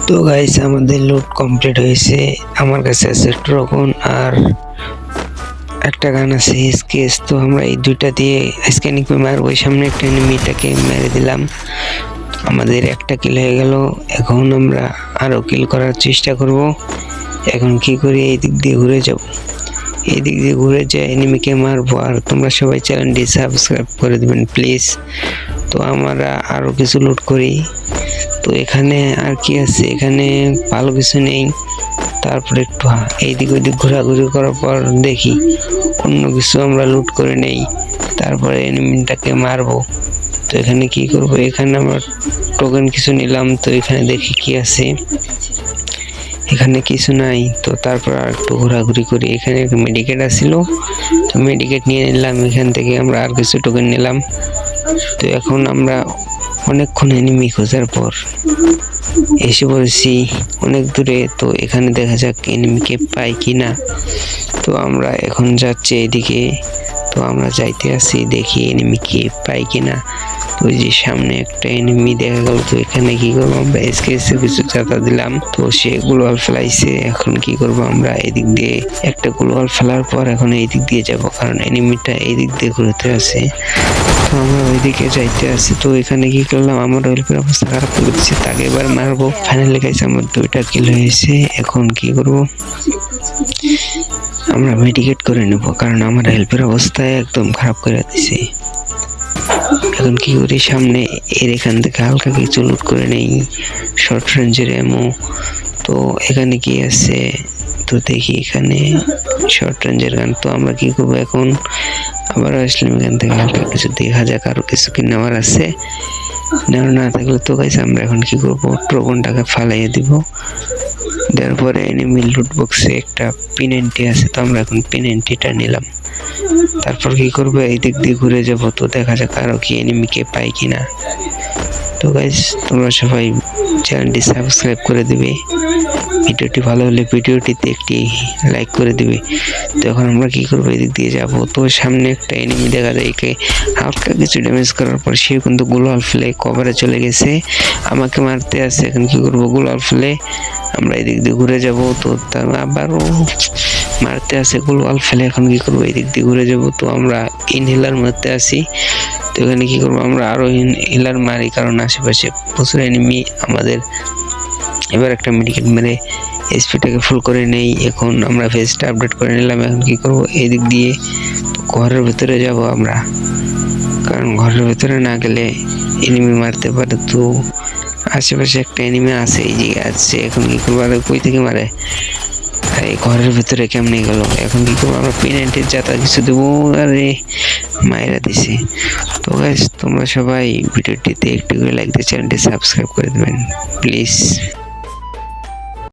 তো গাইস আমাদের লুট কমপ্লিট হয়েছে। আমার কাছে আছে ট্রগন আর একটা গান আছে স্কেচ। তো আমরা এই দুইটা দিয়ে স্ক্যানিং করে মারবো। সামনে একটা এনিমিটাকে মেরে দিলাম, আমাদের একটা কিল হয়ে গেল। এখন আমরা আরো কিল করার চেষ্টা করব। এখন কি করি, এই দিক দিয়ে ঘুরে যাব, এই দিক দিয়ে ঘুরে যায় এনিমিকে মারবো। আর তোমরা সবাই চ্যানেলটি সাবস্ক্রাইব করে দিবেন প্লিজ। তো আমরা আরো কিছু লুট করি। তো এখানে আর কি আছে, এখানে ভালো কিছু নেই। তারপরে একটু এইদিক ওইদিক ঘোরাঘুরি করার পর দেখি অন্য কিছু আমরা লুট করে নেই, তারপরে এনিমিটাকে মারবো। তো এখানে কি করব, এখানে আমরা টোকেন কিছু নিলাম। তো এখানে দেখি কি আছে, এখানে কিছু নাই। তো তারপর আর একটু ঘোরাঘুরি করি। এখানে একটা মেডিকেট আসছিল, তো মেডিকেট নিয়ে নিলাম। এখান থেকে আমরা আর কিছু টোকেন নিলাম। তো এখন আমরা অনেকক্ষণ এনিমি খোঁজার পর এসে পড়েছি অনেক দূরে। তো এখানে দেখা যাক এনিমিকে পাই কিনা। তো আমরা এখন যাচ্ছি এদিকে। তো আমরা যাইতে আছি, দেখি এনিমিকে পাই কিনা। তো ওই যে সামনে একটা এনিমি দেখা গেল। তো এখানে কি করবো, আমরা এসকেএস কিছু চাতা দিলাম। তো সে গ্লোয়াল ফেলাইছে। এখন কি করব, আমরা এদিক দিয়ে একটা গ্লোয়াল ফেলার পর এখন এই দিক দিয়ে যাব, কারণ এনিমিটা এই দিক দিয়ে ঘুরতে আছে। তো আমরা ওইদিকে যাইতে আছি। তো এখানে কি করলাম, আমার হেল্পের অবস্থা খারাপ করে দিচ্ছে, তাকে এবার মারবো। ফাইনালি গাইস আমার 2টা কিল হয়েছে। এখন কি করব, আমরা মেডিকেট করে নেব, কারণ আমার হেল্পের অবস্থা একদম খারাপ করে দিছে। এখন কি করি, সামনে এর এখান থেকে হালকা কিছু লুট করে নেই, শর্ট রেঞ্জের এমো। তো এখানে কি আছে, তো দেখি এখানে শর্ট রেঞ্জের গান। তো আমরা কি করবো, এখন আবার আসলাম এখান থেকে হালকা কিছু দেখা যাক, আরো কিছু কি নেওয়ার আছে। নেওয়ার না থাকলে তো গাইস আমরা এখন কি করবো, ট্রোবনটাকে ফালাইয়ে দিব। দেওয়ার পরে এনিমি লুট বক্সে একটা P90 আছে, তো আমরা এখন P90টা নিলাম। তারপর কি করবো, এই দিক দিয়ে ঘুরে যাব। তো দেখা যাক আরো কি এনিমিকে পাই কিনা। তো গাইস তোমরা সবাই চ্যানেলটি সাবস্ক্রাইব করে দিবে, ভিডিওটি ভালো হলে ভিডিওটিতে একটি লাইক করে দিবে। তো এখন আমরা কি করবো, এদিক দিয়ে যাব। তো সামনে একটা এনিমি দেখা যায়, একে হালকা কিছু ড্যামেজ করার পর সে কিন্তু গ্লোয়াল ফেলে কভারে চলে গেছে, আমাকে মারতে আছে। এখন কি করবো, গ্লোয়াল ফেলে আমরা এদিক দিয়ে ঘুরে যাব। তো তার আবারও মারতে আছে গ্লোয়াল ফেলে। এখন কি করবো, এদিক দিয়ে ঘুরে যাব। তো আমরা ইনহেলার মারতে আসি। তো এখানে কি করবো, আমরা আরো ইনহেলার মারি, কারণ আশেপাশে প্রচুর এনিমি আমাদের। এবার একটা মেডিকেট মেরে এসপিটাকে ফুল করে নেই। এখন আমরা ফেসটা আপডেট করে নিলাম। এখন কি করবো, এদিক দিয়ে ঘরের ভিতরে যাব আমরা, কারণ ঘরের ভিতরে না গেলে এনিমি মারতে পারে। তো আশেপাশে একটা এনিমি আছে, এই যে আছে। এখন কি করবো, আর কই থেকে মারে, এই ঘরের ভিতরে কেমনে গেল। এখন কি করবো, আমরা P90 যাতা কিছু দেবো, আরে মায়েরা দিছে। তো গাইস তোমরা সবাই ভিডিওটিতে একটু করে লাইক দিয়ে চ্যানেলটি সাবস্ক্রাইব করে দেবেন প্লিজ।